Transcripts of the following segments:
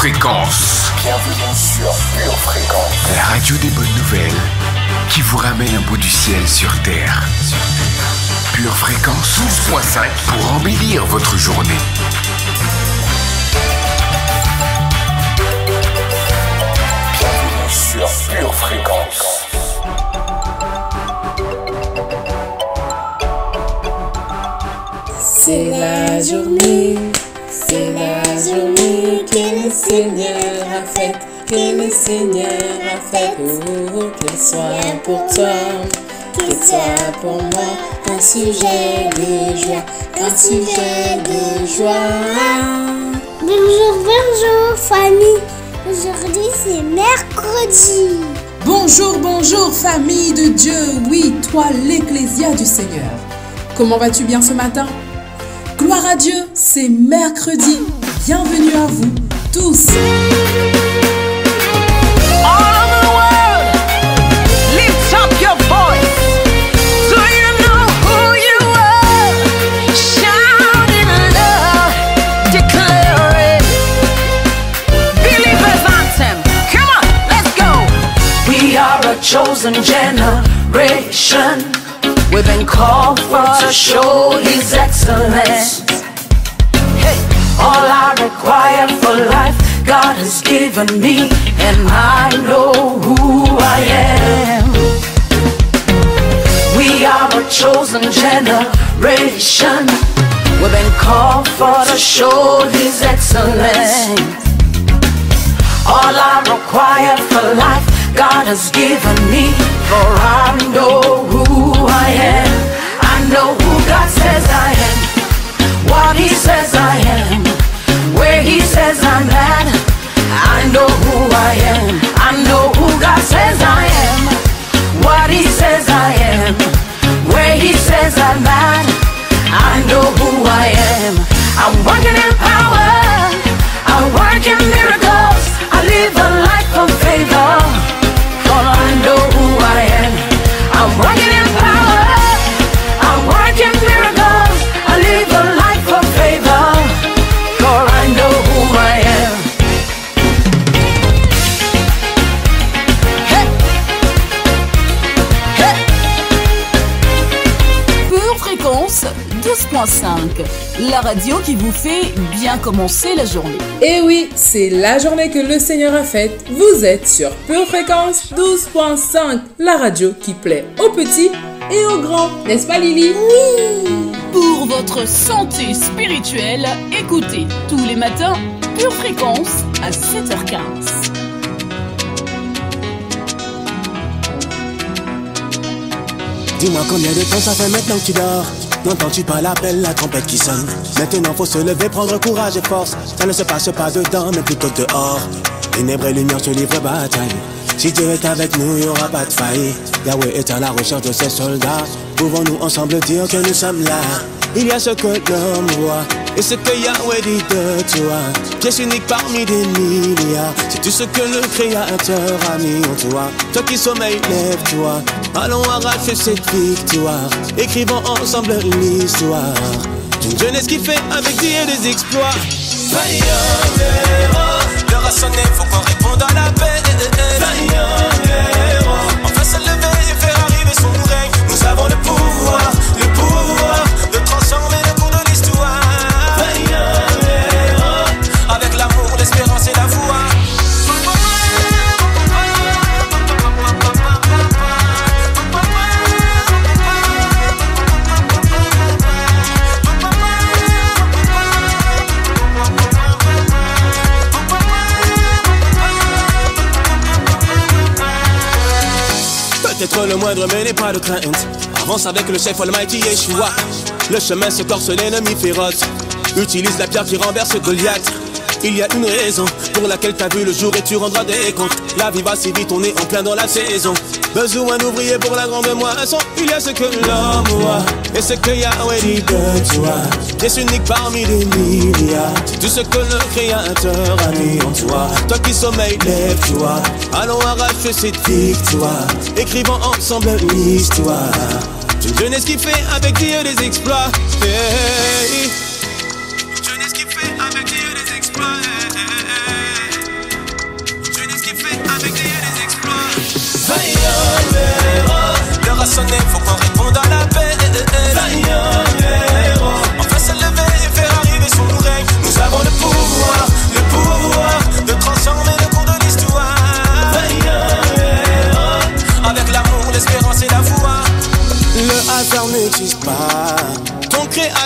Fréquence. Bienvenue sur Pure Fréquence. La radio des bonnes nouvelles qui vous ramène un bout du ciel sur Terre. Pure Fréquence 12.5 pour embellir votre journée. Bienvenue sur Pure Fréquence. C'est la journée que le Seigneur a faite, que le Seigneur a faite. Oh, qu'elle soit pour toi, qu'elle soit pour moi, un sujet de joie, un sujet de joie. Bonjour famille. Aujourd'hui c'est mercredi. Bonjour famille de Dieu. Oui, toi l'Ecclésia du Seigneur. Comment vas-tu bien ce matin? Gloire à Dieu, c'est mercredi. Bienvenue à vous tous. All over the world, lift up your voice. Do you know who you are? Shout it loud, declare it. Believers anthem, come on, let's go. We are a chosen generation. We've been called for to show His excellence. Hey, all I require for life, God has given me, and I know who I am. We are a chosen generation. We've been called for to show His excellence. All I require for life, God has given me, for I know who I am. I know who God says I am, what He says I am, where He says I'm at. I know who I am. I know who God says I am, what He says I am, where He says I'm at. I know who I am. I'm working in power, I work in miracles, I live a life of favor. I know who I am. I'm working in power, I'm working miracles, I live a life of favor, for I know who I am. Hey. Hey. Pure Fréquence 12.5, la radio qui vous fait bien commencer la journée. Et oui, c'est la journée que le Seigneur a faite. Vous êtes sur Pure Fréquence 12.5, la radio qui plaît aux petits et aux grands. N'est-ce pas Lily? Oui. Pour votre santé spirituelle, écoutez tous les matins Pure Fréquence à 7h15. Dis-moi combien de temps ça fait maintenant que tu dors? N'entends-tu pas l'appel, la trompette qui sonne? Maintenant faut se lever, prendre courage et force. Ça ne se passe pas dedans, mais plutôt dehors. Ténèbres et lumière se livrent bataille. Si Dieu est avec nous, il n'y aura pas de faille. Yahweh est à la recherche de ses soldats. Pouvons-nous ensemble dire que nous sommes là? Il y a ce que l'homme voit et ce que Yahweh dit de toi. Pièce unique parmi des milliards. C'est tout ce que le Créateur a mis en toi. Toi qui sommeilles, lève-toi. Allons arracher cette victoire. Écrivons ensemble l'histoire d'une jeunesse qui fait avec Dieu des exploits. L'heure a sonné, faut qu'on réponde à l'appel. On va se lever et faire arriver son règne. Nous avons le pouvoir de transformer le cours de l'histoire. Avec l'amour, l'espérance et la foi. Peut-être le moindre, mais n'est pas de crainte. Avance avec le chef Almighty Yeshua. Le chemin se corse l'ennemi féroce. Utilise la pierre qui renverse Goliath. Il y a une raison pour laquelle t'as vu le jour et tu rendras des comptes. La vie va si vite, on est en plein dans la saison. Besoin d'ouvriers pour la grande moisson. Il y a ce que l'homme voit et ce que Yahweh dit de toi. Pièce unique parmi des milliards. C'est tout ce que le Créateur a mis en toi. Toi qui sommeilles, lève-toi. Allons arracher cette victoire. Écrivons ensemble l'histoire d'une jeunesse qui fait avec Dieu des exploits. Hey. Une jeunesse qui fait avec Dieu des exploits. Hey.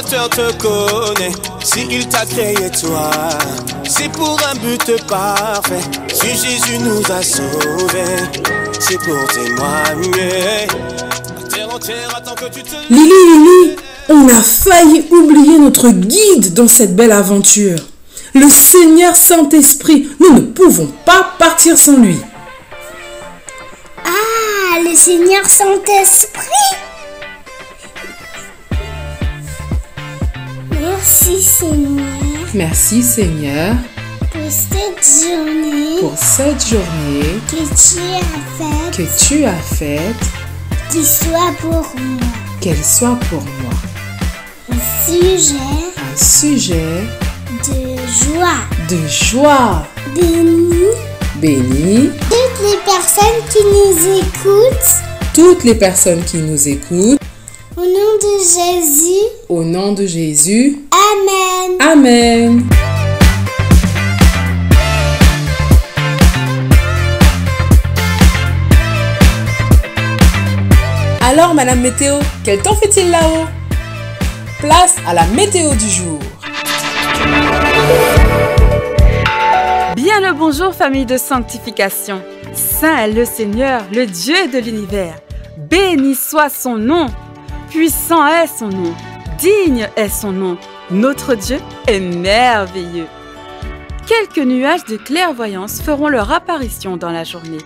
Créateur te connaît. Si il t'a créé toi, c'est pour un but parfait. Si Jésus nous a sauvés, c'est pour témoigner. Terre entière attend que tu te... Lily, on a failli oublier notre guide dans cette belle aventure. Le Seigneur Saint-Esprit, nous ne pouvons pas partir sans lui. Ah, le Seigneur Saint-Esprit. Merci Seigneur. Merci Seigneur pour cette journée que tu as faite, qu'il soit pour moi. Qu'elle soit pour moi. Un sujet de joie. Bénis toutes les personnes qui nous écoutent. Au nom de Jésus. Amen. Amen. Alors, Madame Météo, quel temps fait-il là-haut? Place à la météo du jour. Bien le bonjour, famille de sanctification. Saint est le Seigneur, le Dieu de l'univers. Béni soit son nom. Puissant est son nom. Digne est son nom. Notre Dieu est merveilleux. Quelques nuages de clairvoyance feront leur apparition dans la journée.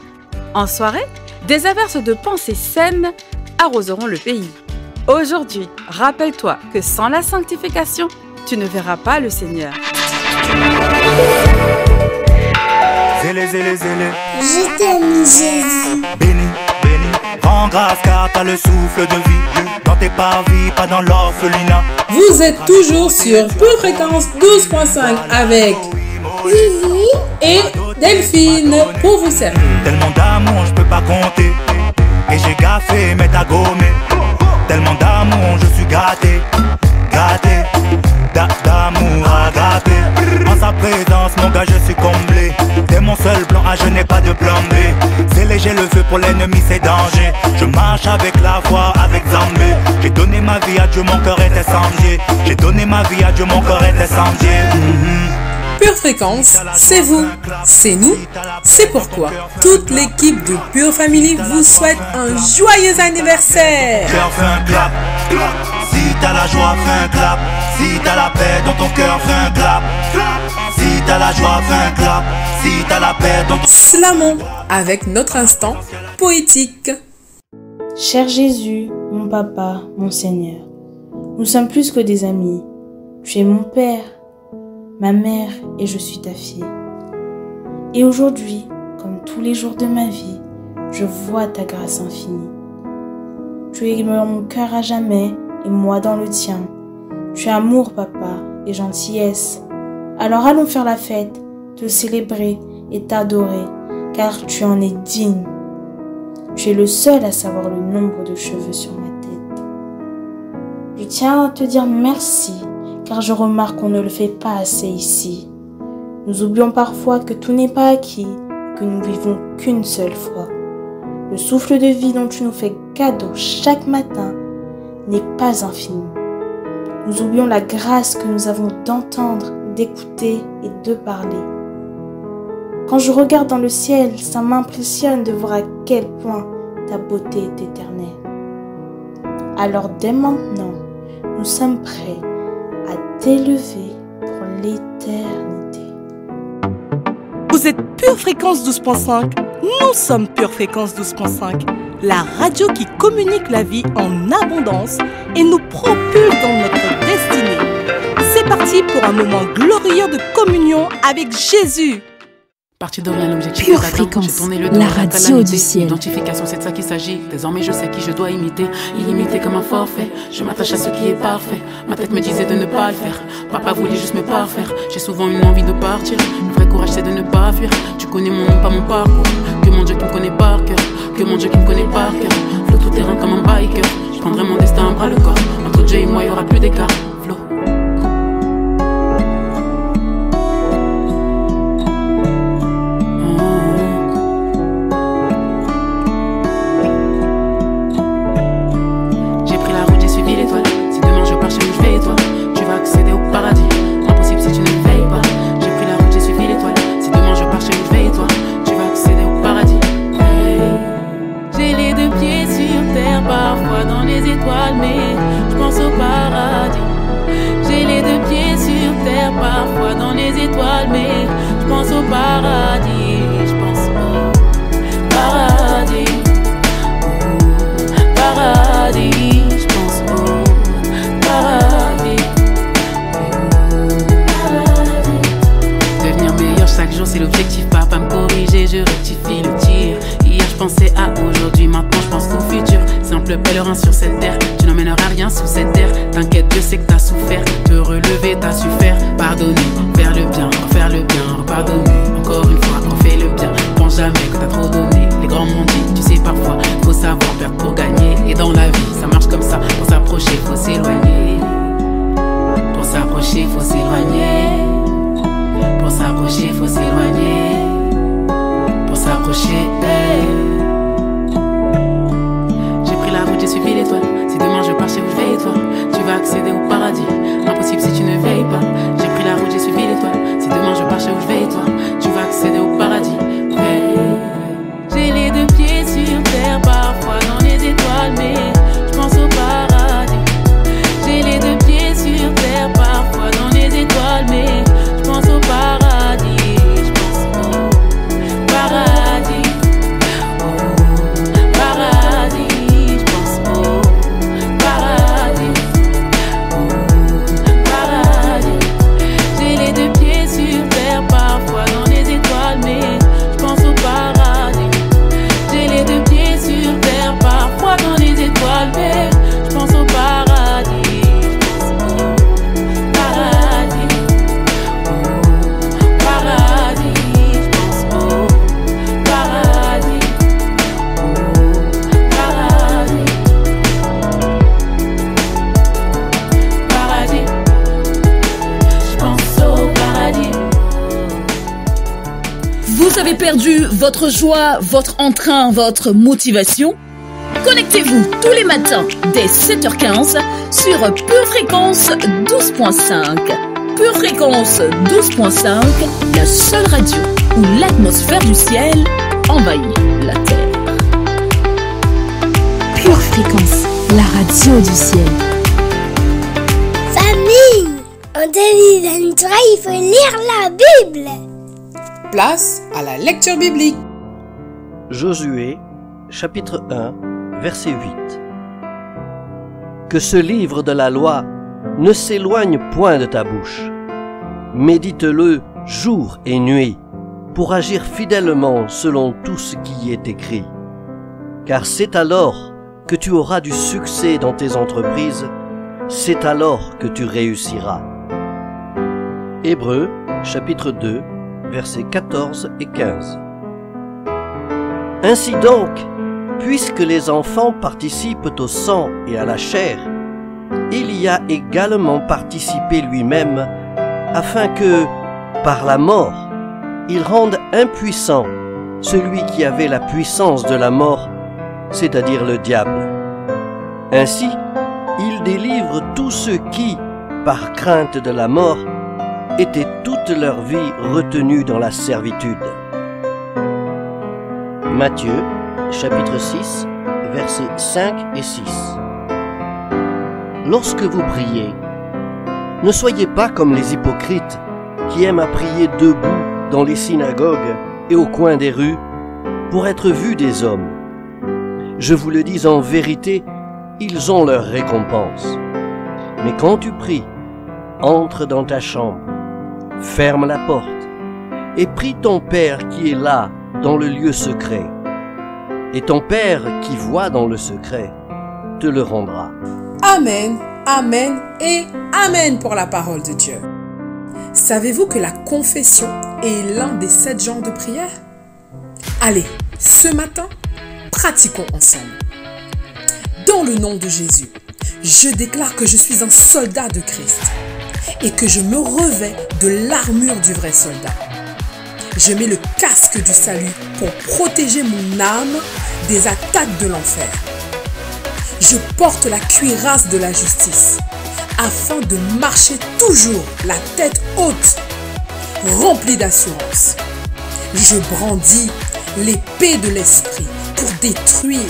En soirée, des averses de pensées saines arroseront le pays. Aujourd'hui, rappelle-toi que sans la sanctification, tu ne verras pas le Seigneur. Zélé, zélé, zélé. Je t'aime, Jésus. Béni, béni. Rends grâce car t'as le souffle de vie. Dans tes parvis, pas dans l'orphelinat. Vous êtes toujours sur Pure Fréquence 12.5 avec Lily et Delphine pour vous servir. Tellement d'amour, je peux pas compter. Et j'ai gaffé, mais t'as gommé. Tellement d'amour, je suis gâté. Gâté, d'amour agapé. En sa présence, mon gars, je suis comblé. T'es mon seul plan A, je n'ai pas de plan B. C'est léger le feu pour l'ennemi, c'est danger. Je marche avec la foi, avec Zambé. J'ai donné ma vie à Dieu, mon cœur est incendié. J'ai donné ma vie à Dieu, mon cœur est incendié. Pure Fréquence, c'est vous, c'est nous, c'est pourquoi toute l'équipe de Pure Family vous souhaite un joyeux anniversaire. Cœur fait un clap. Si t'as la joie, fais un clap. Si t'as la paix dans ton cœur, fais un clap. Si t'as la joie, fais un clap. Si t'as la paix dans ton... Slamons avec notre instant poétique. Cher Jésus, mon papa, mon Seigneur, nous sommes plus que des amis. Tu es mon père, ma mère et je suis ta fille. Et aujourd'hui, comme tous les jours de ma vie, je vois ta grâce infinie. Tu es dans mon cœur à jamais et moi dans le tien. Tu es amour, papa, et gentillesse. Alors allons faire la fête, te célébrer et t'adorer, car tu en es digne. Tu es le seul à savoir le nombre de cheveux sur ma tête. Je tiens à te dire merci, car je remarque qu'on ne le fait pas assez ici. Nous oublions parfois que tout n'est pas acquis, que nous vivons qu'une seule fois. Le souffle de vie dont tu nous fais cadeau chaque matin n'est pas infini. Nous oublions la grâce que nous avons d'entendre, d'écouter et de parler. Quand je regarde dans le ciel, ça m'impressionne de voir à quel point ta beauté est éternelle. Alors dès maintenant, nous sommes prêts à t'élever pour l'éternité. Vous êtes Pure Fréquence 12.5, nous sommes Pure Fréquence 12.5, la radio qui communique la vie en abondance et nous propulse dans notre destinée. C'est parti pour un moment glorieux de communion avec Jésus. Parti de rien, l'objectif Pure Fréquence, la radio du ciel. Identification, c'est de ça qu'il s'agit. Désormais, je sais qui je dois imiter. Illimité comme un forfait. Je m'attache à ce qui est parfait. Ma tête me disait de ne pas le faire. Papa voulait juste me parfaire. J'ai souvent une envie de partir. Le vrai courage, c'est de ne pas fuir. Tu connais mon nom, pas mon parcours. Que mon Dieu qui me connaît par cœur. Que mon Dieu qui me connaît par cœur. Flow tout terrain comme un biker. Je prendrai mon destin à bras le corps. Entre Dieu et moi, il y aura plus d'écart. Flow. étoiles, mais je pense au paradis. Je pense au paradis. Paradis, je pense au paradis. Devenir meilleur chaque jour, c'est l'objectif. Papa me corriger, je rectifie le tir. Hier je pensais à aujourd'hui, maintenant je pense au futur. Simple pèlerin sur cette terre, tu n'emmèneras rien sous cette terre. T'inquiète, Dieu sait que t'as souffert. Te relever, t'as su faire. Pardonner, faire le bien, refaire le bien, pardonner. Encore une fois, on fait le bien. Pense jamais que t'as trop donné. Les grands m'ont dit, tu sais parfois, faut savoir perdre pour gagner. Et dans la vie, ça marche comme ça. Pour s'approcher, faut s'éloigner. Pour s'approcher, faut s'éloigner. Pour s'approcher, faut s'éloigner. Pour s'approcher, j'ai pris la route, j'ai suivi l'étoile. Si demain je pars chez où je vais et toi, tu vas accéder au paradis. Impossible si tu ne veilles pas. J'ai pris la route, j'ai suivi l'étoile. Si demain je pars chez où je vais et toi, tu vas accéder au paradis. J'ai les deux pieds sur terre, parfois dans les étoiles, mais je pense au paradis. J'ai les deux pieds sur terre, parfois dans les étoiles, mais je pense au paradis. Je pense au paradis. Au paradis. Je pense au paradis. Au paradis. J'ai les deux pieds sur terre, parfois dans les étoiles, mais je pense au paradis. J'ai les deux pieds sur terre, parfois dans les étoiles, mais je pense au paradis. Je pense au paradis. Au paradis. Je pense au paradis. Au paradis. Paradis. Je pense au paradis. Vous avez perdu votre joie, votre entrain, votre motivation? Connectez-vous tous les matins dès 7h15 sur Pure Fréquence 12.5. Pure Fréquence 12.5, la seule radio où l'atmosphère du ciel envahit la terre. Pure Fréquence, la radio du ciel. Famille, en 2023, il faut lire la Bible. Place à la lecture biblique. Josué, chapitre 1, verset 8. Que ce livre de la loi ne s'éloigne point de ta bouche. Médite-le jour et nuit, pour agir fidèlement selon tout ce qui y est écrit. Car c'est alors que tu auras du succès dans tes entreprises, c'est alors que tu réussiras. Hébreux, chapitre 2, versets 14 et 15. Ainsi donc, puisque les enfants participent au sang et à la chair, il y a également participé lui-même, afin que, par la mort, il rende impuissant celui qui avait la puissance de la mort, c'est-à-dire le diable. Ainsi, il délivre tous ceux qui, par crainte de la mort, étaient toute leur vie retenus dans la servitude. Matthieu, chapitre 6, versets 5 et 6. Lorsque vous priez, ne soyez pas comme les hypocrites qui aiment à prier debout dans les synagogues et au coin des rues pour être vus des hommes. Je vous le dis en vérité, ils ont leur récompense. Mais quand tu pries, entre dans ta chambre, ferme la porte et prie ton Père qui est là dans le lieu secret. Et ton Père qui voit dans le secret te le rendra. Amen, amen et amen pour la parole de Dieu. Savez-vous que la confession est l'un des 7 genres de prière? Allez, ce matin, pratiquons ensemble. Dans le nom de Jésus, je déclare que je suis un soldat de Christ et que je me revêts de l'armure du vrai soldat. Je mets le casque du salut pour protéger mon âme des attaques de l'enfer. Je porte la cuirasse de la justice afin de marcher toujours la tête haute, remplie d'assurance. Je brandis l'épée de l'esprit pour détruire,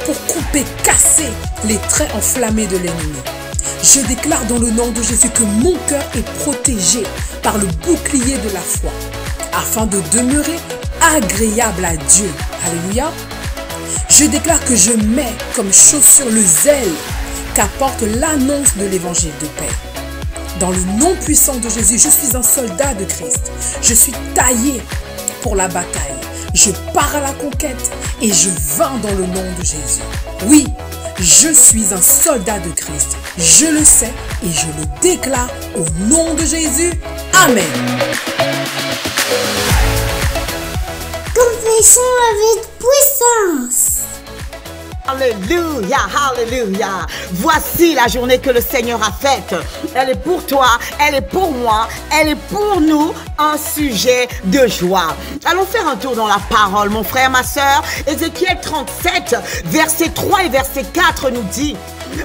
pour couper, casser les traits enflammés de l'ennemi. Je déclare dans le nom de Jésus que mon cœur est protégé par le bouclier de la foi, afin de demeurer agréable à Dieu. Alléluia. Je déclare que je mets comme chaussure le zèle qu'apporte l'annonce de l'évangile de paix. Dans le nom puissant de Jésus, je suis un soldat de Christ. Je suis taillé pour la bataille. Je pars à la conquête et je vins dans le nom de Jésus. Oui, je suis un soldat de Christ. Je le sais et je le déclare au nom de Jésus. Amen. Confessons avec puissance. Alléluia, alléluia. Voici la journée que le Seigneur a faite. Elle est pour toi, elle est pour moi, elle est pour nous un sujet de joie. Allons faire un tour dans la parole, mon frère, ma soeur. Ézéchiel 37, verset 3 et verset 4 nous dit: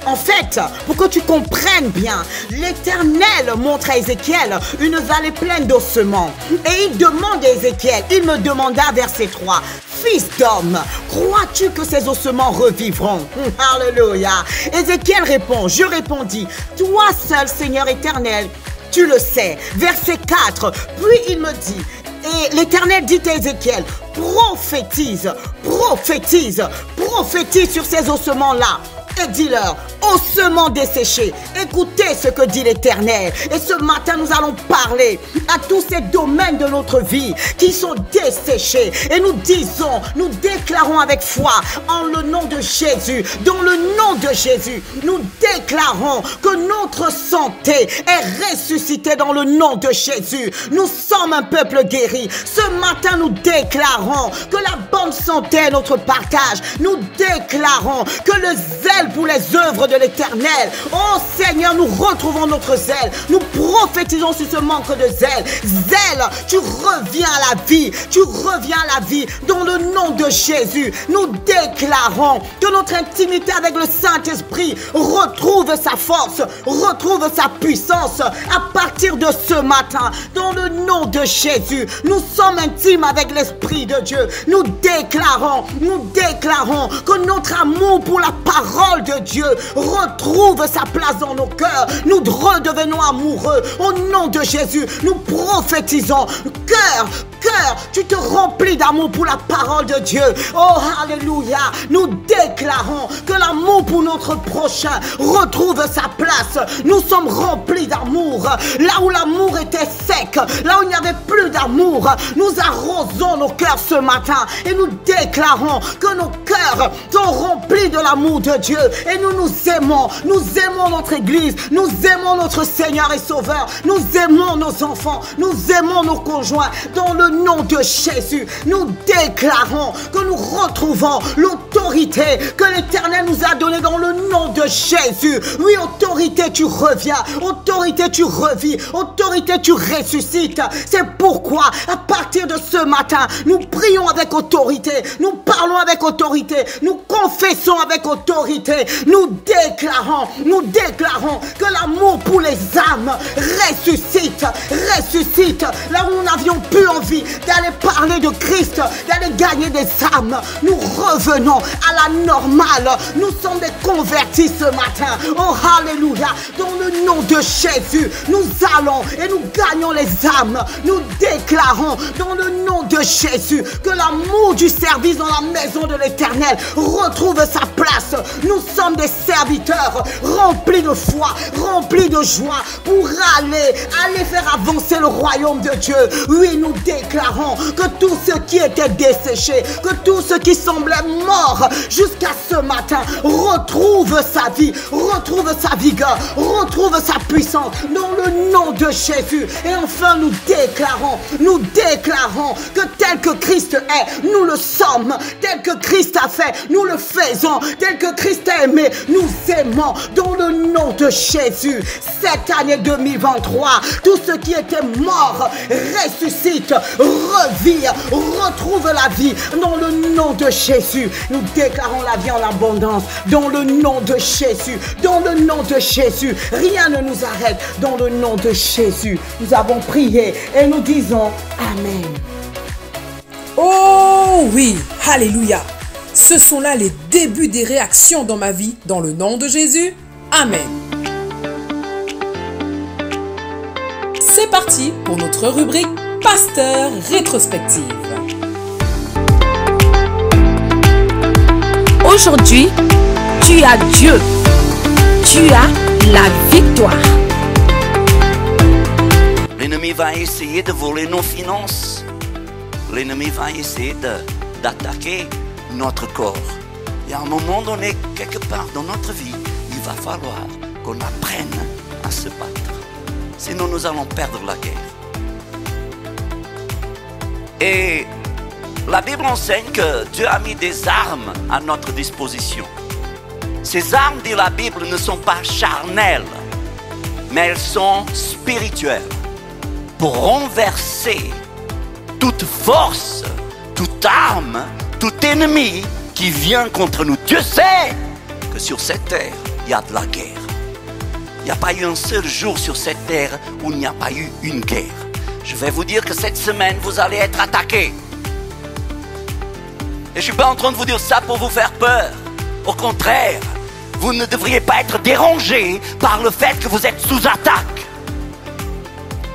en fait, pour que tu comprennes bien, l'Éternel montre à Ézéchiel une vallée pleine d'ossements. Et il demande à Ézéchiel, il me demanda, verset 3, fils d'homme, crois-tu que ces ossements revivront? Alléluia. Ézéchiel répond, je répondis, toi seul, Seigneur éternel, tu le sais. Verset 4, puis il me dit, et l'Éternel dit à Ézéchiel, prophétise, prophétise, prophétise sur ces ossements-là. Et dis-leur, ossements desséchés, écoutez ce que dit l'Éternel. Et ce matin, nous allons parler à tous ces domaines de notre vie qui sont desséchés. Et nous disons, nous déclarons avec foi, en le nom de Jésus, dans le nom de Jésus, nous déclarons que notre santé est ressuscitée dans le nom de Jésus. Nous sommes un peuple guéri. Ce matin, nous déclarons que la bonne santé est notre partage. Nous déclarons que le zèle pour les œuvres de l'Éternel. Oh Seigneur, nous retrouvons notre zèle. Nous prophétisons sur ce manque de zèle. Zèle, tu reviens à la vie. Tu reviens à la vie dans le nom de Jésus. Nous déclarons que notre intimité avec le Saint-Esprit retrouve sa force, retrouve sa puissance à partir de ce matin. Dans le nom de Jésus, nous sommes intimes avec l'Esprit de Dieu. Nous déclarons que notre amour pour la parole de Dieu retrouve sa place dans nos cœurs. Nous redevenons amoureux. Au nom de Jésus, nous prophétisons. Cœur, tu te remplis d'amour pour la parole de Dieu. Oh, alléluia. Nous déclarons que l'amour pour notre prochain retrouve sa place. Nous sommes remplis d'amour. Là où l'amour était sec, là où il n'y avait plus d'amour, nous arrosons nos cœurs ce matin et nous déclarons que nos cœurs sont remplis de l'amour de Dieu. Et nous aimons notre Église, nous aimons notre Seigneur et Sauveur, nous aimons nos enfants, nous aimons nos conjoints. Dans le nom de Jésus, nous déclarons que nous retrouvons l'autorité que l'Éternel nous a donnée dans le nom de Jésus. Oui, autorité, tu reviens, autorité, tu revis, autorité, tu ressuscites. C'est pourquoi, à partir de ce matin, nous prions avec autorité, nous parlons avec autorité, nous confessons avec autorité, nous déclarons que l'amour pour les âmes ressuscite. Là où nous n'avions plus envie d'aller parler de Christ, d'aller gagner des âmes, nous revenons à la normale. Nous sommes des convertis ce matin. Oh, alléluia. Dans le nom de Jésus, nous allons et nous gagnons les âmes. Nous déclarons dans le nom de Jésus que l'amour du service dans la maison de l'Éternel retrouve sa place. Nous sommes des serviteurs remplis de foi, remplis de joie pour aller faire avancer le royaume de Dieu. Oui, nous déclarons que tout ce qui était desséché, que tout ce qui semblait mort jusqu'à ce matin retrouve sa vie, retrouve sa vigueur, retrouve sa puissance dans le nom de Jésus. Et enfin, nous déclarons que tel que Christ est, nous le sommes. Tel que Christ a fait, nous le faisons. Tel que Christ a aimé, nous aimons dans le nom de Jésus. Cette année 2023, tout ce qui était mort ressuscite, revient, retrouve la vie dans le nom de Jésus. Nous déclarons la vie en abondance dans le nom de Jésus. Dans le nom de Jésus, rien ne nous arrête. Dans le nom de Jésus, nous avons prié et nous disons Amen. Oh oui, alléluia. Ce sont là les débuts des réactions dans ma vie, dans le nom de Jésus. Amen. C'est parti parti pour notre rubrique Pasteur rétrospective. Aujourd'hui, tu as Dieu. Tu as la victoire. L'ennemi va essayer de voler nos finances. L'ennemi va essayer d'attaquer notre corps. Et à un moment donné, quelque part dans notre vie, il va falloir qu'on apprenne à se battre. Sinon, nous allons perdre la guerre. Et la Bible enseigne que Dieu a mis des armes à notre disposition. Ces armes, dit la Bible, ne sont pas charnelles, mais elles sont spirituelles. Pour renverser toute force, toute arme, tout ennemi qui vient contre nous. Dieu sait que sur cette terre, il y a de la guerre. Il n'y a pas eu un seul jour sur cette terre où il n'y a pas eu une guerre. Je vais vous dire que cette semaine, vous allez être attaqués. Et je ne suis pas en train de vous dire ça pour vous faire peur. Au contraire, vous ne devriez pas être dérangés par le fait que vous êtes sous attaque.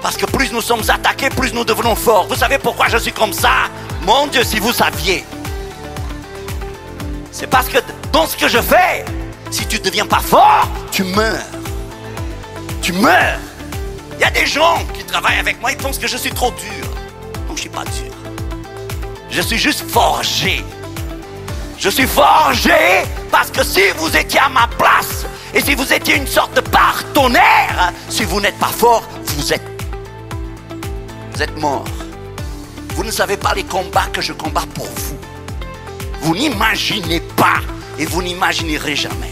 Parce que plus nous sommes attaqués, plus nous devenons forts. Vous savez pourquoi je suis comme ça? Mon Dieu, si vous saviez. C'est parce que dans ce que je fais, si tu ne deviens pas fort, tu meurs. Tu meurs. Il y a des gens qui travaillent avec moi, ils pensent que je suis trop dur. Non, je ne suis pas dur. Je suis juste forgé. Je suis forgé parce que si vous étiez à ma place et si vous étiez une sorte de partenaire, si vous n'êtes pas fort, vous êtes mort. Vous ne savez pas les combats que je combats pour vous. Vous n'imaginez pas et vous n'imaginerez jamais.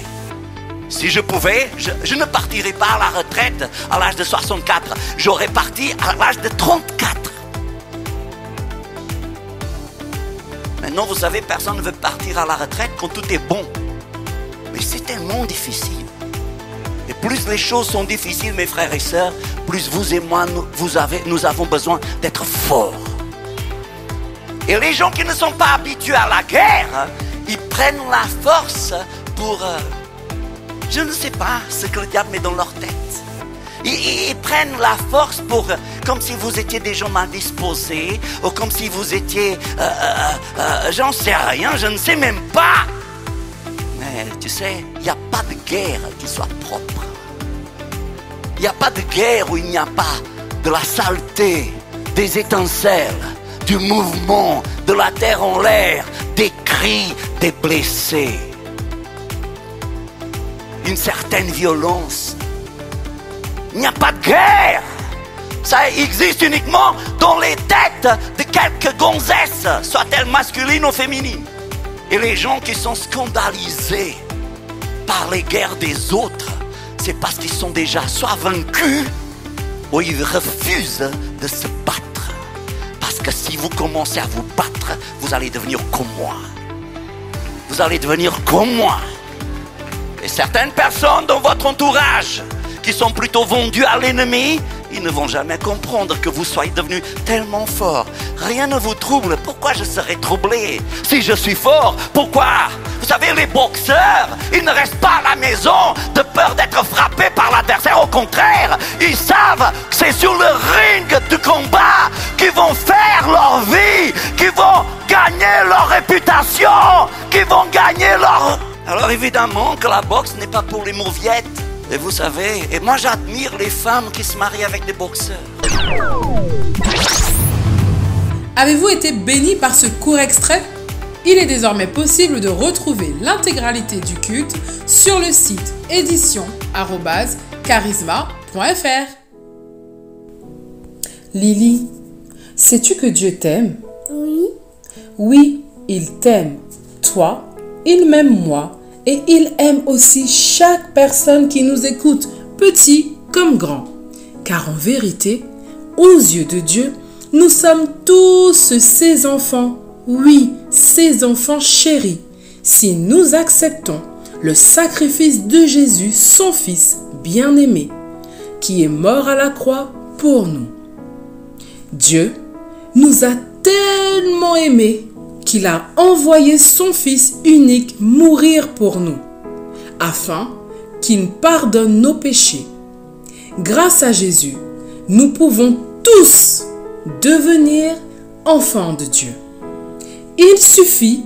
Si je pouvais, je ne partirais pas à la retraite à l'âge de 64. J'aurais parti à l'âge de 34. Maintenant, vous savez, personne ne veut partir à la retraite quand tout est bon. Mais c'est tellement difficile. Et plus les choses sont difficiles, mes frères et sœurs, plus vous et moi, nous avons besoin d'être forts. Et les gens qui ne sont pas habitués à la guerre, ils prennent la force pour... je ne sais pas ce que le diable met dans leur tête. Ils prennent la force pour... comme si vous étiez des gens mal disposés, ou comme si vous étiez... j'en sais rien, je ne sais même pas. Mais tu sais, il n'y a pas de guerre qui soit propre. Il n'y a pas de guerre où il n'y a pas de la saleté, des étincelles, du mouvement, de la terre en l'air, des cris, des blessés. Une certaine violence. Il n'y a pas de guerre. Ça existe uniquement dans les têtes de quelques gonzesses, soient-elles masculines ou féminines. Et les gens qui sont scandalisés par les guerres des autres, c'est parce qu'ils sont déjà soit vaincus ou ils refusent de se battre. Parce que si vous commencez à vous battre, vous allez devenir comme moi. Vous allez devenir comme moi. Et certaines personnes dans votre entourage qui sont plutôt vendues à l'ennemi, ils ne vont jamais comprendre que vous soyez devenu tellement fort. Rien ne vous trouble. Pourquoi je serais troublé si je suis fort? Pourquoi? Vous savez, les boxeurs, ils ne restent pas à la maison de peur d'être frappés par l'adversaire. Au contraire, ils savent que c'est sur le ring du combat qu'ils vont faire leur vie, qu'ils vont gagner leur réputation, qu'ils vont gagner leur... Alors évidemment que la boxe n'est pas pour les mauviettes. Et vous savez, et moi j'admire les femmes qui se marient avec des boxeurs. Avez-vous été béni par ce court extrait? Il est désormais possible de retrouver l'intégralité du culte sur le site édition@charisma.fr. Lily, sais-tu que Dieu t'aime? Oui. Oui, il t'aime, toi, il m'aime moi. Et il aime aussi chaque personne qui nous écoute, petit comme grand. Car en vérité, aux yeux de Dieu, nous sommes tous ses enfants. Oui, ses enfants chéris. Si nous acceptons le sacrifice de Jésus, son Fils bien-aimé, qui est mort à la croix pour nous. Dieu nous a tellement aimés qu'il a envoyé son Fils unique mourir pour nous, afin qu'il pardonne nos péchés. Grâce à Jésus, nous pouvons tous devenir enfants de Dieu. Il suffit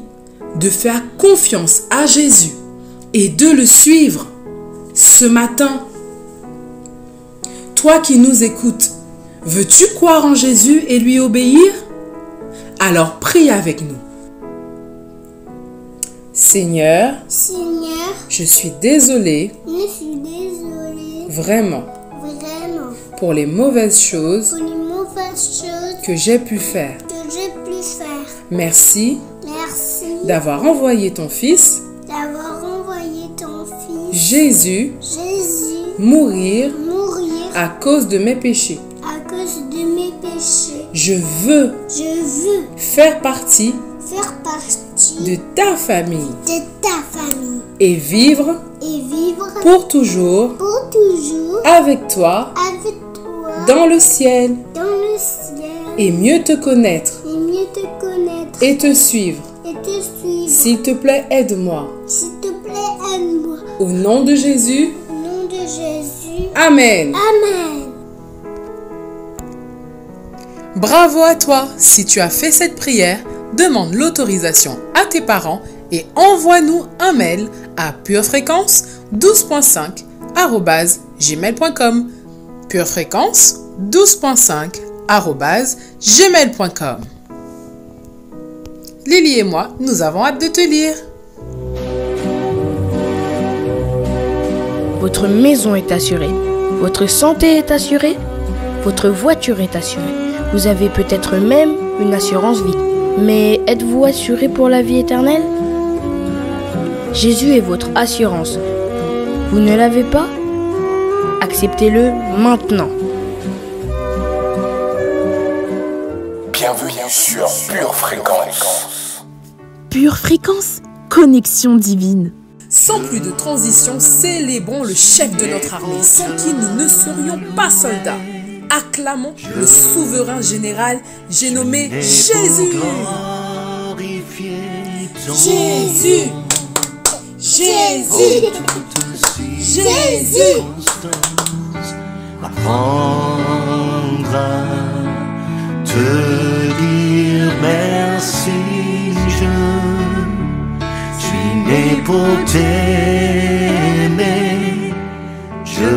de faire confiance à Jésus et de le suivre. Ce matin, toi qui nous écoutes, veux-tu croire en Jésus et lui obéir? Alors prie avec nous. Seigneur, je suis désolé, vraiment, pour les mauvaises choses que j'ai pu faire. Merci d'avoir envoyé ton Fils, Jésus, mourir à cause de mes péchés. Je veux faire partie de ta famille et vivre pour toujours avec toi dans le ciel et mieux te connaître et te suivre. S'il te plaît, aide-moi. Au nom de Jésus. Amen. Bravo à toi. Si tu as fait cette prière, demande l'autorisation à tes parents et envoie-nous un mail à purefréquence12.5@gmail.com. purefréquence12.5@gmail.com. Lily et moi, nous avons hâte de te lire. Votre maison est assurée, votre santé est assurée, votre voiture est assurée. Vous avez peut-être même une assurance vie. Mais êtes-vous assuré pour la vie éternelle? Jésus est votre assurance. Vous ne l'avez pas? Acceptez-le maintenant. Bienvenue sur Pure Fréquence. Pure Fréquence, connexion divine. Sans plus de transition, célébrons le chef de notre armée, sans qui nous ne serions pas soldats. Acclamons le souverain général, j'ai nommé Jésus. Jésus. Jésus. Jésus. Apprendre à te dire merci, je suis né pour t'aimer, je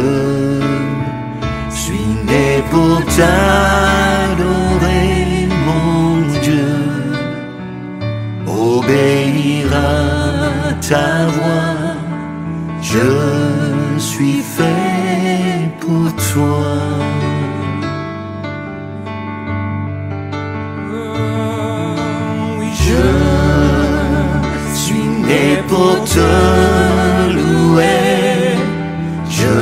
suis né pour t'adorer, mon Dieu, obéir à ta voix, je suis fait pour toi. Oui, je suis né pour te louer, je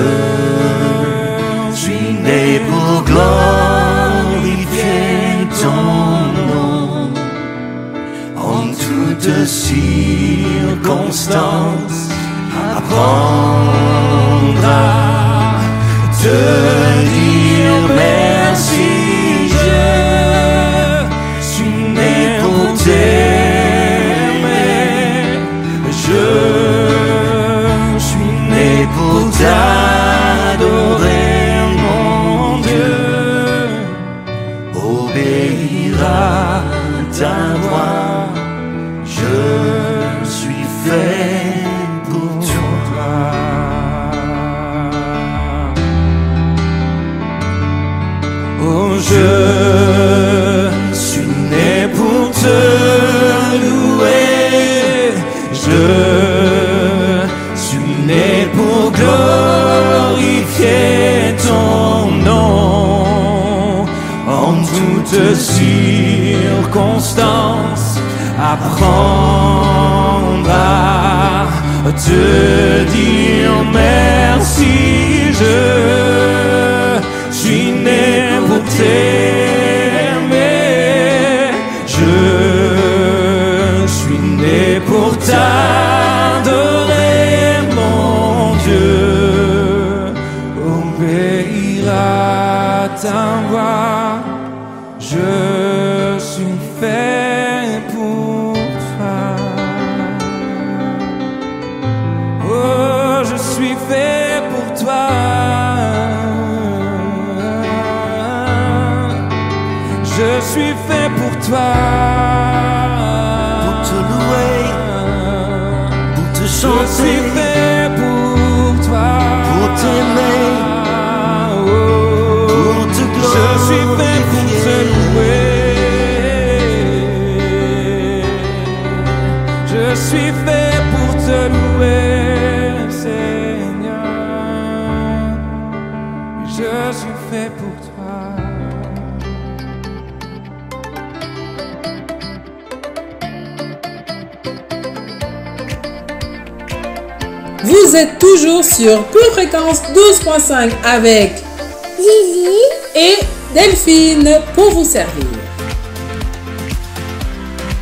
suis né pour glorifier ton nom en toutes circonstances. Apprendre à te dire merci, je suis né pour t'aimer, je suis né pour t'adorer, mon Dieu, obéir à ta voix, je suis fait pour toi. Oh, je suis né pour te louer, je suis né pour glorifier ton nom en toutes circonstances. Apprendre à te dire merci, je suis né pour t'aimer, je suis né pour t'adorer, mon Dieu, obéir à ta voix, je suis fait pour toi. Oh, je suis fait pour toi. Je suis fait pour toi. Pour te louer, pour te chanter. Je suis fait pour toi. Pour t'aimer, pour te glorifier. Je suis fait pour te louer. Je suis fait pour te louer, Seigneur. Je suis fait pour toi. Vous êtes toujours sur Pure Fréquence 12.5 avec Lily et Delphine pour vous servir.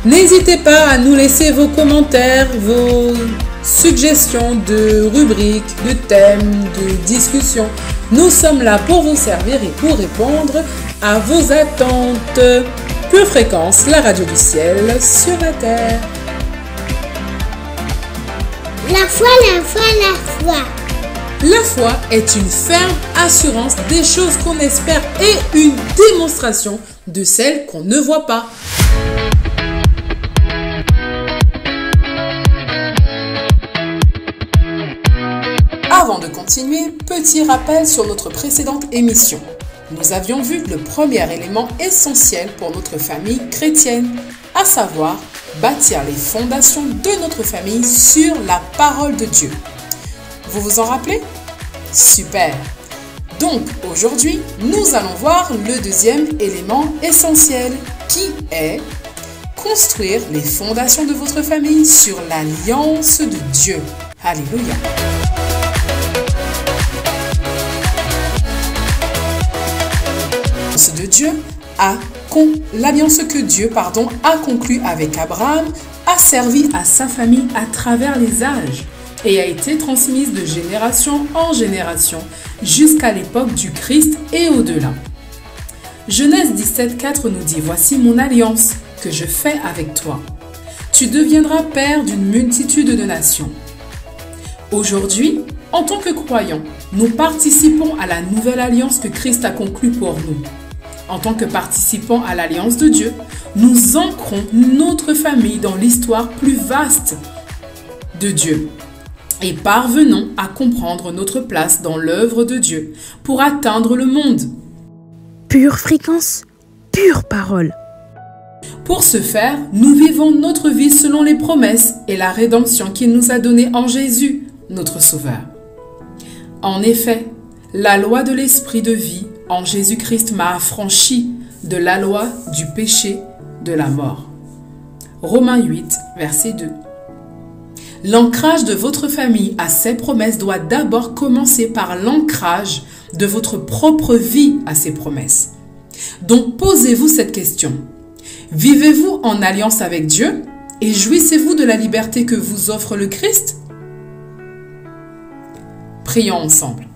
N'hésitez pas à nous laisser vos commentaires, vos suggestions de rubriques, de thèmes, de discussions. Nous sommes là pour vous servir et pour répondre à vos attentes. Pure Fréquence, la radio du ciel sur la terre. La foi, la foi, la foi. La foi est une ferme assurance des choses qu'on espère et une démonstration de celles qu'on ne voit pas. Avant de continuer, petit rappel sur notre précédente émission. Nous avions vu le premier élément essentiel pour notre famille chrétienne, à savoir bâtir les fondations de notre famille sur la parole de Dieu. Vous vous en rappelez? Super! Donc aujourd'hui, nous allons voir le deuxième élément essentiel qui est construire les fondations de votre famille sur l'alliance de Dieu. Alléluia! De Dieu l'alliance que Dieu a conclue avec Abraham a servi à sa famille à travers les âges et a été transmise de génération en génération jusqu'à l'époque du Christ et au-delà. Genèse 17,4 nous dit « Voici mon alliance que je fais avec toi. Tu deviendras père d'une multitude de nations. » Aujourd'hui, en tant que croyants, nous participons à la nouvelle alliance que Christ a conclue pour nous. En tant que participants à l'alliance de Dieu, nous ancrons notre famille dans l'histoire plus vaste de Dieu et parvenons à comprendre notre place dans l'œuvre de Dieu pour atteindre le monde. Pure fréquence, pure parole. Pour ce faire, nous vivons notre vie selon les promesses et la rédemption qu'il nous a donnée en Jésus, notre Sauveur. En effet, la loi de l'esprit de vie en Jésus-Christ m'a affranchi de la loi du péché de la mort. Romains 8, verset 2. L'ancrage de votre famille à ces promesses doit d'abord commencer par l'ancrage de votre propre vie à ces promesses. Donc posez-vous cette question. Vivez-vous en alliance avec Dieu et jouissez-vous de la liberté que vous offre le Christ? Prions ensemble.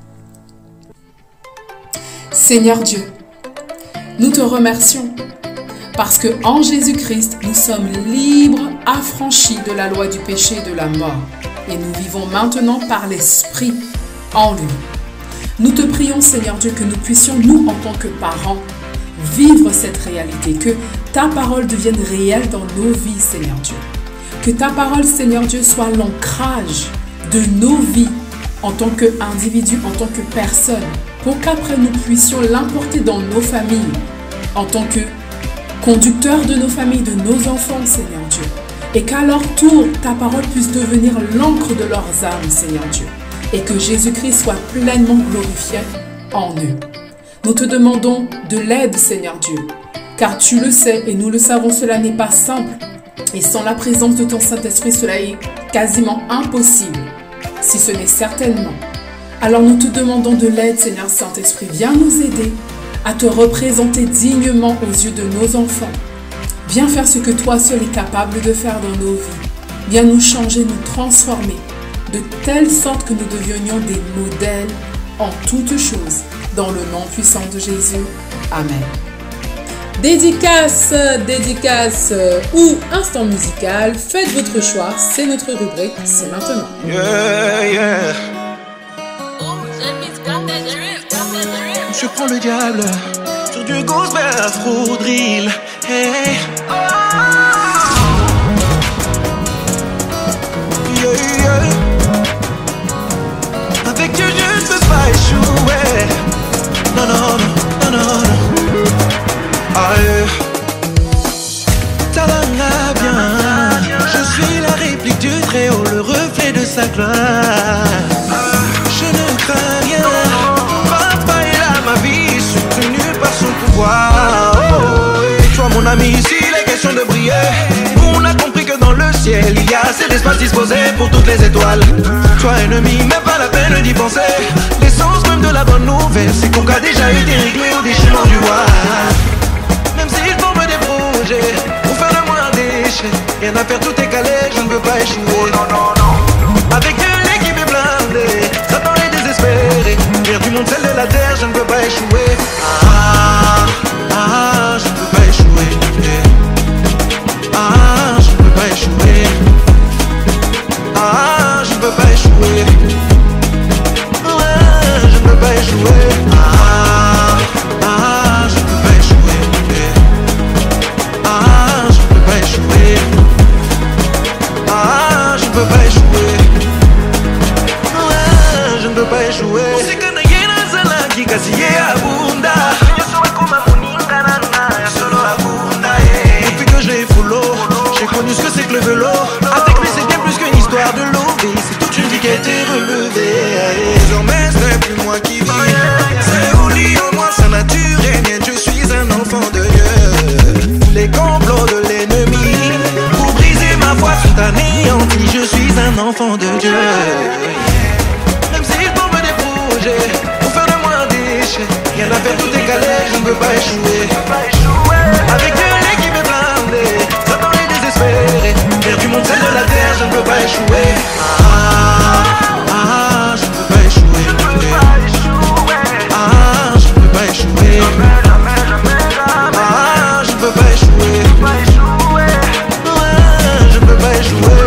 Seigneur Dieu, nous te remercions parce que en Jésus-Christ, nous sommes libres, affranchis de la loi du péché et de la mort et nous vivons maintenant par l'Esprit en lui. Nous te prions, Seigneur Dieu, que nous puissions, nous, en tant que parents, vivre cette réalité, que ta parole devienne réelle dans nos vies, Seigneur Dieu. Que ta parole, Seigneur Dieu, soit l'ancrage de nos vies en tant qu'individus, en tant que personnes, pour qu'après nous puissions l'importer dans nos familles, en tant que conducteurs de nos familles, de nos enfants, Seigneur Dieu. Et qu'à leur tour, ta parole puisse devenir l'encre de leurs âmes, Seigneur Dieu. Et que Jésus-Christ soit pleinement glorifié en eux. Nous te demandons de l'aide, Seigneur Dieu, car tu le sais et nous le savons, cela n'est pas simple. Et sans la présence de ton Saint-Esprit, cela est quasiment impossible, si ce n'est certainement. Alors nous te demandons de l'aide, Seigneur Saint-Esprit. Viens nous aider à te représenter dignement aux yeux de nos enfants. Viens faire ce que toi seul es capable de faire dans nos vies. Viens nous changer, nous transformer, de telle sorte que nous devenions des modèles en toutes choses. Dans le nom puissant de Jésus. Amen. Dédicace ou instant musical, faites votre choix, c'est notre rubrique, c'est maintenant. Je prends le diable sur du gospel afro drill. Hey. Yeah, yeah. Avec Dieu je ne peux pas échouer. Non, non, non, non, non. Aïe. Talana bien. Je suis la réplique du Très-Haut, le reflet de sa gloire. Je ne crains rien. Papa est là, ma vie soutenue par son pouvoir. Oh, toi mon ami, ici il est question de briller. On a compris que dans le ciel il y a assez d'espace disposé pour toutes les étoiles. Toi ennemi, même pas la peine d'y penser. L'essence même de la bonne nouvelle, c'est qu'on a déjà été réglé au déchirement du roi. Même s'il faut me débrouiller pour faire le moins déchet, rien à faire, tout est calé, je ne peux pas échouer. Non, non, non. Avec Dieu l'équipe est blindée, Satan est désespéré. Vers du monde, celle de la terre, je ne peux pas échouer. Je ne peux pas échouer. Je ne peux pas échouer. Je ne peux pas échouer. Je ne peux pas échouer. Je ne peux pas échouer. Je ne peux pas échouer. Je ne peux pas échouer. Je ne peux pas échouer. Musikana yena zala kikasiye abunda. Depuis que je l'ai follow, j'ai connu ce que c'est que le vélo. Avec lui c'est bien plus qu'une histoire de lobby, c'est toute une vie qui a été relevée. Désormais ce n'est plus moi qui vis, c'est au lit en moi sa nature est mienne. Je suis un enfant de Dieu. Les complots de l'ennemi pour briser ma foi sont anéantis. Je suis un enfant de Dieu. Même s'il faut me débrouiller pour faire de moi un déchet, rien à faire, tout est calé, je ne peux pas échouer. Avec Dieu l'équipe est blindée, Satan est désespéré. Vers du monde, celle de la terre, je ne peux pas échouer. Je ne peux pas échouer. Je ne peux pas échouer. Je ne peux pas échouer.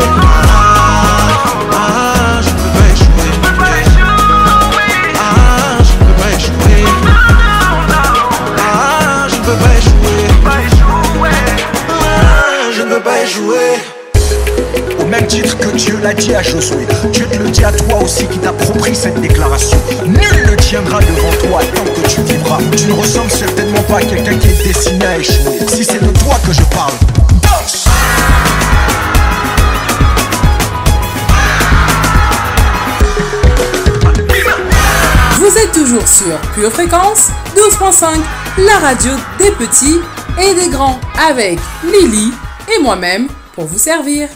Je ne peux pas échouer. Je ne peux pas échouer. Au même titre que Dieu l'a dit à Josué, Dieu te le dit à toi aussi qui t'approprie cette déclaration. Nul ne tiendra devant toi tant que tu vivras. Tu ne ressembles certainement pas à quelqu'un qui est destiné à échouer. Si c'est de toi que je parle, danse! Vous êtes toujours sur Pure Fréquence 12.5, la radio des petits et des grands, avec Lily et moi-même pour vous servir.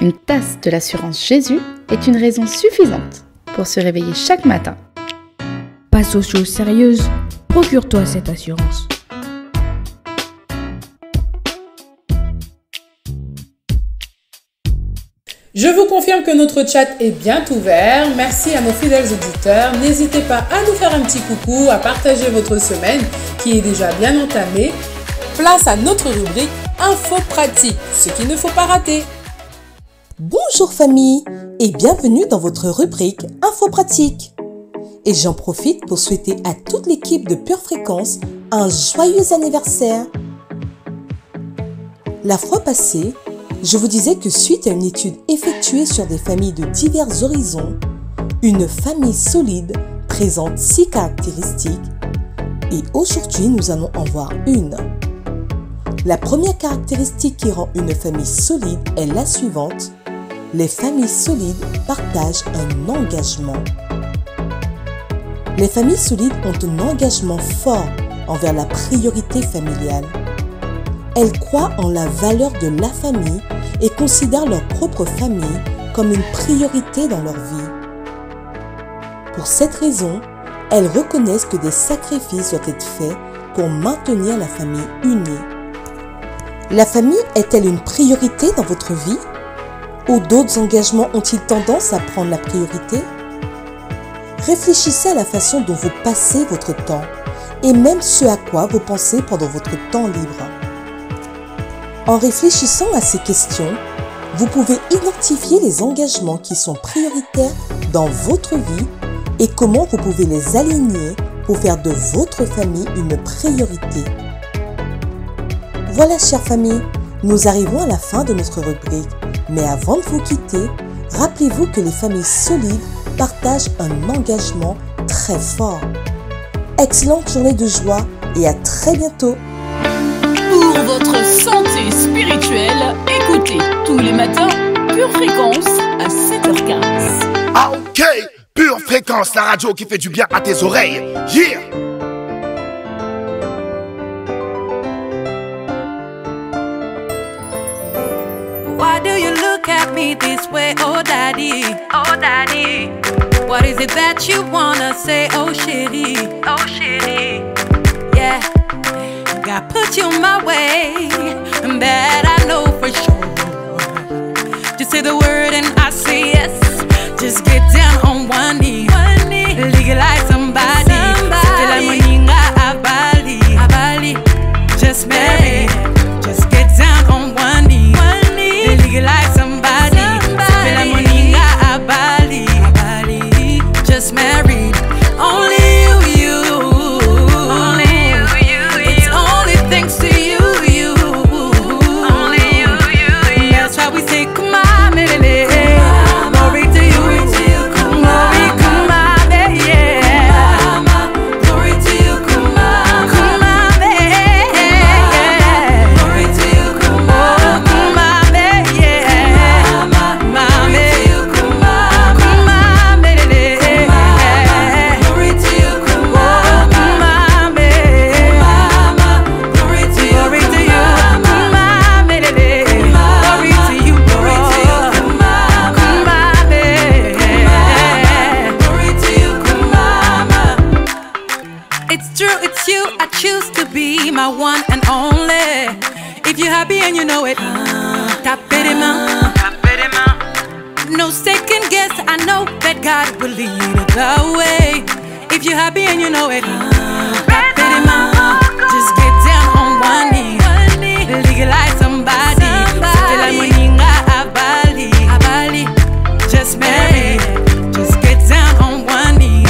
Une tasse de l'assurance Jésus est une raison suffisante pour se réveiller chaque matin. Passe aux choses sérieuses, procure-toi cette assurance. Je vous confirme que notre chat est bien ouvert. Merci à nos fidèles auditeurs. N'hésitez pas à nous faire un petit coucou, à partager votre semaine qui est déjà bien entamée. Place à notre rubrique Info pratique, ce qu'il ne faut pas rater. Bonjour famille et bienvenue dans votre rubrique Info pratique. Et j'en profite pour souhaiter à toute l'équipe de Pure Fréquence un joyeux anniversaire. La fois passée, je vous disais que suite à une étude effectuée sur des familles de divers horizons, une famille solide présente 6 caractéristiques et aujourd'hui nous allons en voir une. La première caractéristique qui rend une famille solide est la suivante. Les familles solides partagent un engagement. Les familles solides ont un engagement fort envers la priorité familiale. Elles croient en la valeur de la famille et considèrent leur propre famille comme une priorité dans leur vie. Pour cette raison, elles reconnaissent que des sacrifices doivent être faits pour maintenir la famille unie. La famille est-elle une priorité dans votre vie? Ou d'autres engagements ont-ils tendance à prendre la priorité? Réfléchissez à la façon dont vous passez votre temps et même ce à quoi vous pensez pendant votre temps libre. En réfléchissant à ces questions, vous pouvez identifier les engagements qui sont prioritaires dans votre vie et comment vous pouvez les aligner pour faire de votre famille une priorité. Voilà, chère famille, nous arrivons à la fin de notre rubrique. Mais avant de vous quitter, rappelez-vous que les familles solides partagent un engagement très fort. Excellente journée de joie et à très bientôt. Pour votre santé spirituelle, écoutez tous les matins Pure Fréquence à 7h15. Ah ok, Pure Fréquence, la radio qui fait du bien à tes oreilles. Yeah! Why do you look at me this way, oh daddy? Oh daddy. What is it that you wanna say, oh chérie? Oh chérie. Yeah, God put you my way, and that I know for sure. Just say the word and I say yes. Just get down on one knee. Legalize somebody. C'était la moninga à Bali. Just marry. Just get down on one knee. Legalize somebody. C'était la moninga à Bali. Just married. Only you. Only you. It's only thanks to you. Only you. That's why we say come on, melele. Glory to you. Glory, come on, yeah. Glory to you, come on, yeah. Glory to you, come on, yeah. Glory to you, come on, melele. Glory to you, come on, glory to you, come on, melele. Glory to you, come on. It's true, it's you, I choose to be my one and only. If you're happy and you know it, tap it in my. No second guess, I know that God will lead the way. If you're happy and you know it, tap it in my. Just get down on one knee. Legalize somebody. C'était la moninga à Bali. Just marry. Just get down on one knee.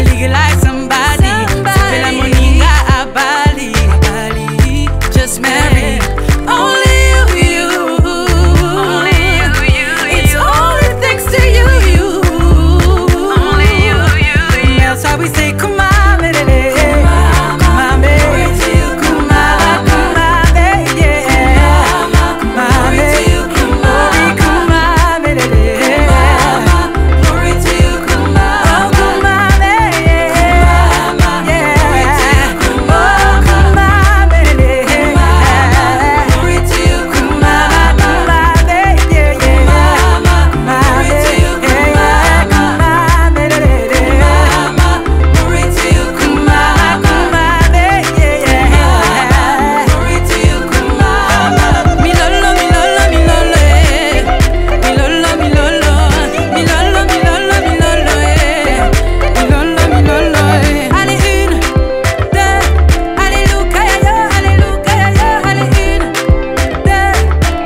Legalize somebody. C'était la moninga à Bali. Just marry. Only you. It's only thanks to you. That's why we say come on, melele. Come on, baby. Come on, yeah. Come on, baby. Come on, melele. Glory to you, come on, baby. Yeah. Oh, come on, melele. Glory to you, come on, baby. Yeah. Glory to you, come on, melele. Glory to you, come on, baby. Yeah. Glory to you, come on. Milolo, milolo, milolo, milolo, milolo, milolo, milolo, milolo, milolo, milolo. Allez une, deux, alléluia, alléluia, allez une, deux,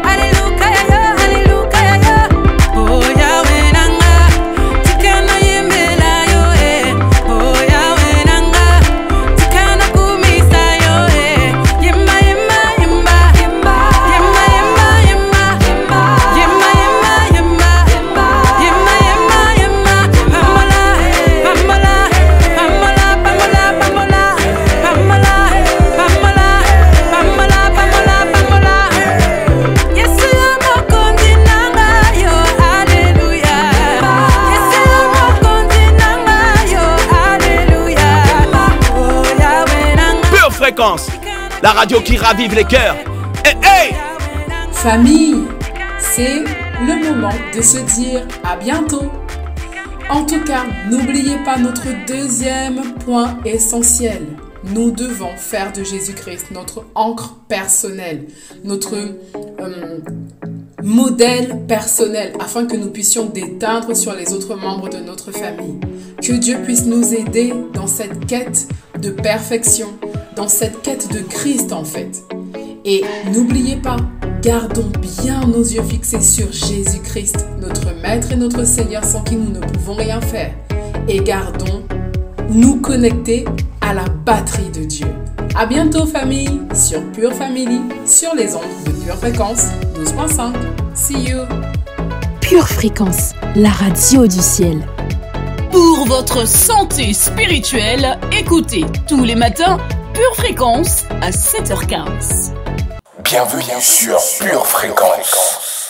alléluia, alléluia. Oh Yahweh nanga, tikana yembela yo Oh Yahweh nanga, tikana kumisa yo Yemma, yemma, yemma, yemma, yemma, yemma, yemma, yemma, yemma, yemma, yemma, yemma, Pamela, Pamela, Pamela, Pamela, Pamela, Pamela, Pamela, Pamela, Pamela, Pamela. Yesu amokondi nanga yo, alléluia. Yesu amokondi nanga yo, alléluia. Oh Yahweh nanga. Pure Fréquence, la radio qui ravive les cœurs. Hey! Famille, c'est le moment de se dire à bientôt. En tout cas, n'oubliez pas notre deuxième point essentiel. Nous devons faire de Jésus-Christ notre ancre personnelle, notre modèle personnel, afin que nous puissions déteindre sur les autres membres de notre famille. Que Dieu puisse nous aider dans cette quête de perfection, dans cette quête de Christ en fait. Et n'oubliez pas, gardons bien nos yeux fixés sur Jésus-Christ, notre Maître et notre Seigneur, sans qui nous ne pouvons rien faire. et gardons-nous connectés à la batterie de Dieu. À bientôt famille, sur Pure Family, sur les ondes de Pure Fréquence 12.5. See you. Pure Fréquence, la radio du ciel. Pour votre santé spirituelle, écoutez tous les matins Pure Fréquence à 7h15. Bienvenue sur Pure Fréquence.